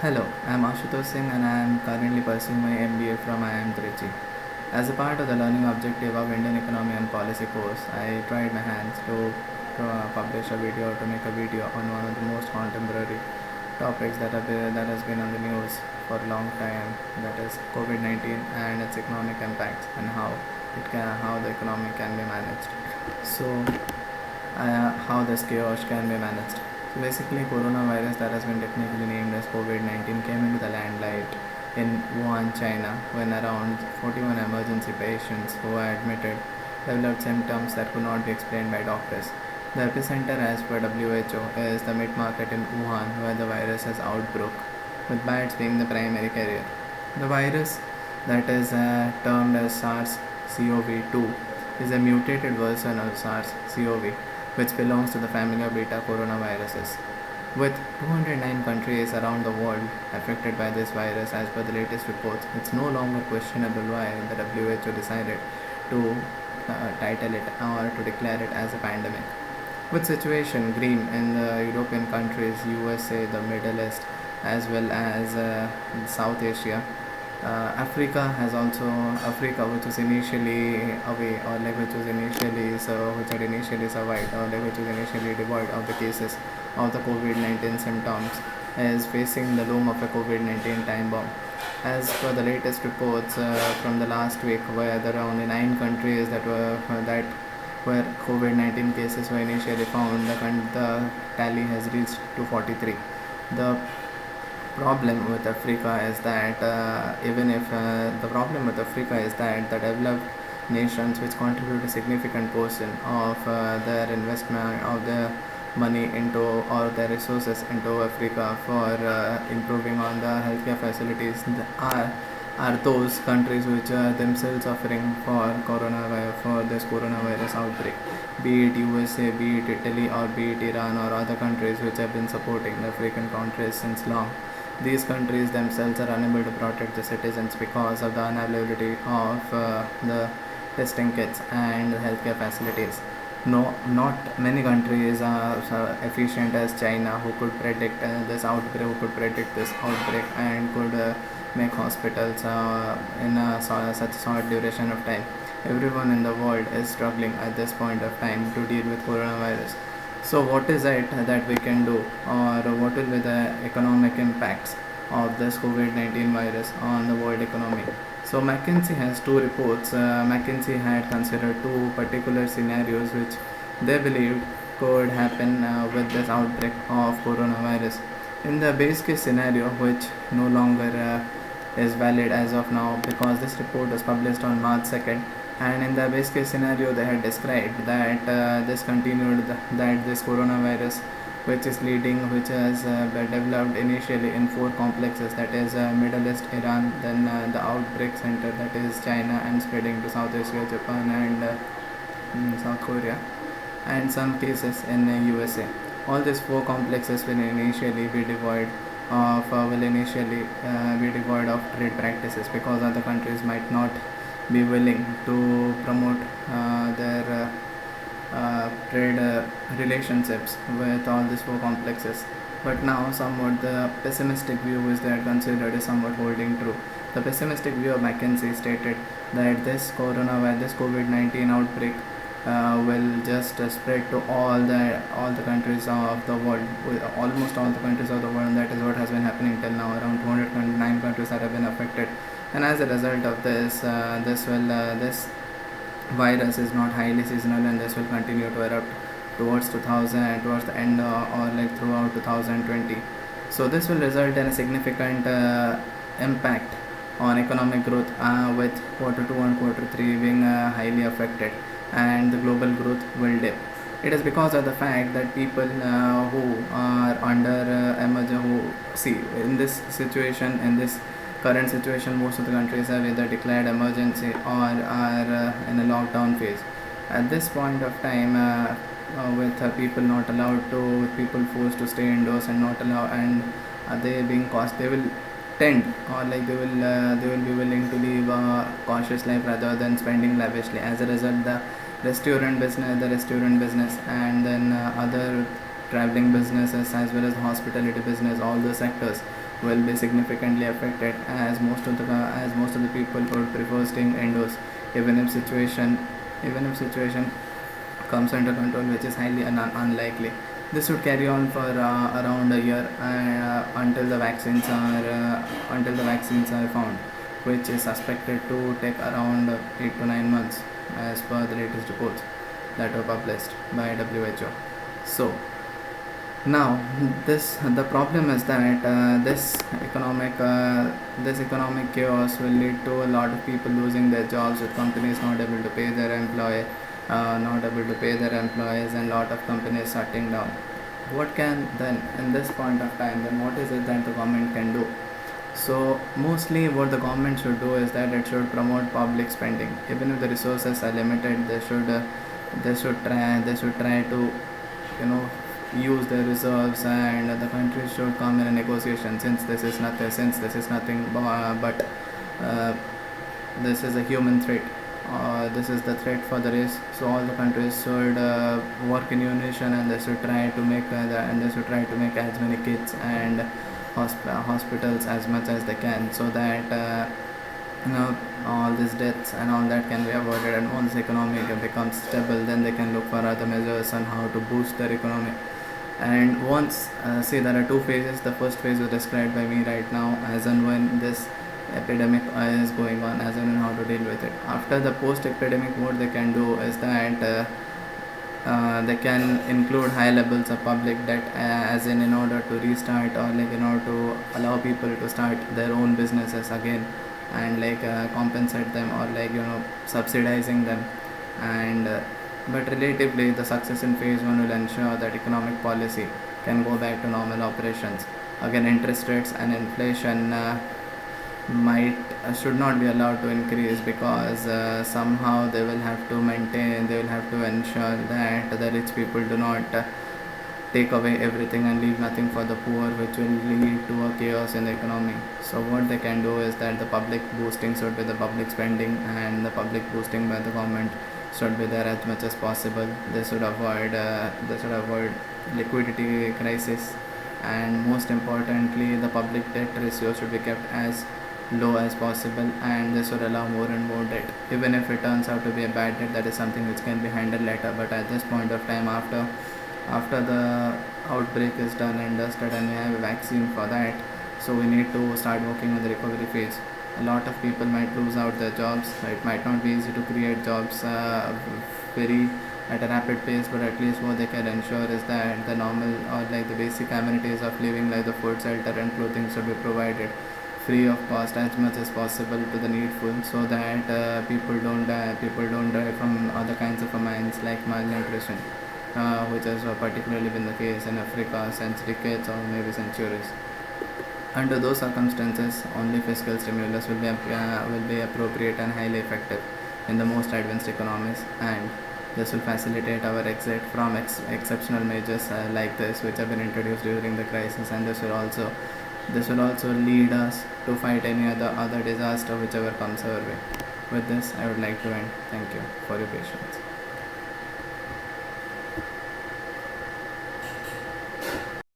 Hello, I am Ashutosh Singh and I am currently pursuing my MBA from IIM Trichy. As a part of the learning objective of Indian Economy and Policy course, I tried my hands to publish a video, to make a video on one of the most contemporary topics that has been on the news for a long time, that is COVID-19 and its economic impacts and how the economy can be managed. So how this chaos can be managed. So basically, coronavirus that has been technically named as COVID-19 came into the limelight in Wuhan, China, when around 41 emergency patients who were admitted developed symptoms that could not be explained by doctors. The epicenter, as per WHO, is the meat market in Wuhan, where the virus has outbroke, with bats being the primary carrier. The virus, that is termed as SARS-CoV-2, is a mutated version of SARS-CoV, which belongs to the family of beta coronaviruses. With 209 countries around the world affected by this virus, as per the latest reports, it's no longer questionable why the WHO decided to title it or to declare it as a pandemic. With situation grim in the European countries, USA, the Middle East, as well as South Asia, Africa, which was initially away, or like which had initially survived, or like which was initially devoid of the cases of the COVID-19 symptoms, is facing the loom of a COVID-19 time bomb. As per the latest reports from the last week, where there are only 9 countries that where COVID-19 cases were initially found, the tally has reached to 43. The problem with Africa is that even if the problem with Africa is that the developed nations, which contribute a significant portion of their investment of their money into, or their resources into Africa for improving on the healthcare facilities, are those countries which are themselves suffering for this coronavirus outbreak, be it USA, be it Italy, or be it Iran, or other countries which have been supporting the African countries since long. These countries themselves are unable to protect the citizens because of the unavailability of the testing kits and the healthcare facilities. No, not many countries are so efficient as China, who could predict this outbreak and could make hospitals in such a short duration of time. Everyone in the world is struggling at this point of time to deal with coronavirus. So, what is it that we can do, or what will be the economic impacts of this COVID-19 virus on the world economy? So, McKinsey has two reports. McKinsey had considered two particular scenarios which they believed could happen with this outbreak of coronavirus. In the base case scenario, which no longer is valid as of now because this report was published on March 2nd, and in the base case scenario they had described that that this coronavirus, which has been developed initially in four complexes, that is Middle East, Iran, then the outbreak center, that is China, and spreading to South Asia, Japan, and South Korea, and some cases in USA. All these four complexes will initially be devoid of trade practices, because other countries might not be willing to promote their trade relationships with all these four complexes. But now, somewhat the pessimistic view is that considered is somewhat holding true. The pessimistic view of McKinsey stated that this COVID-19 outbreak will just spread to all the countries of the world, almost all the countries of the world. And that is what has been happening till now. Around 209 countries that have been affected, and as a result of this virus is not highly seasonal, and this will continue to erupt towards the end, or like throughout 2020. So this will result in a significant impact on economic growth, with quarter 2 and quarter 3 being highly affected, and the global growth will dip. It is because of the fact that people who are under who see in this current situation, most of the countries have either declared emergency or are in a lockdown phase. At this point of time, with people not allowed to, with people forced to stay indoors and not allow, and they being cost, they will tend, or like they will be willing to live a cautious life rather than spending lavishly. As a result, the restaurant business, and then other traveling businesses, as well as the hospitality business, all the sectors will be significantly affected, as most of the people would prefer staying indoors, even if situation even if situation comes under control, which is highly unlikely. This would carry on for around a year, until the vaccines are found, which is suspected to take around 8 to 9 months, as per the latest reports that were published by WHO. So now, the problem is that this economic chaos will lead to a lot of people losing their jobs, with companies not able to pay their employees, and lot of companies shutting down. What can then, in this point of time, then what is it that the government can do? So mostly, what the government should do is that it should promote public spending. Even if the resources are limited, they should try to, you know use their reserves, and the country should come in a negotiation, since this is nothing but uh, this is a human threat. This is the threat for the race. So all the countries should work in unison, and they should try to make as many kits and hospitals as much as they can, so that all these deaths and all that can be avoided. And once the economy becomes stable, then they can look for other measures on how to boost their economy. And once, say, there are two phases. The first phase was described by me right now, as and when this epidemic is going on, as and when how to deal with it. After the post epidemic, what they can do is that they can include high levels of public debt, as in order to restart, or like in order to allow people to start their own businesses again, and compensate them, or subsidizing them. And but relatively, the success in phase 1 will ensure that economic policy can go back to normal operations. Again, interest rates and inflation might should not be allowed to increase, because somehow they will have to ensure that the rich people do not take away everything and leave nothing for the poor, which will lead to a chaos in the economy. So what they can do is that the public boosting should be the public spending, and the public boosting by the government should be there as much as possible. They should avoid liquidity crisis, and most importantly, the public debt ratio should be kept as low as possible, and this would allow more and more debt. Even if it turns out to be a bad debt, that is something which can be handled later. But at this point of time, after the outbreak is done and dusted, and we have a vaccine for that, so we need to start working on the recovery phase. A lot of people might lose out their jobs. It might not be easy to create jobs very at a rapid pace, but at least what they can ensure is that the normal, or like the basic amenities of living, like the food, shelter and clothing, should be provided free of cost as much as possible to the needful, so that people don't die from other kinds of famines like malnutrition, which has particularly been the case in Africa since decades or maybe centuries. Under those circumstances, only fiscal stimulus will be appropriate and highly effective in the most advanced economies, and this will facilitate our exit from exceptional measures like this, which have been introduced during the crisis, and this will also lead us to fight any other disaster whichever comes our way. With this, I would like to end. Thank you for your patience.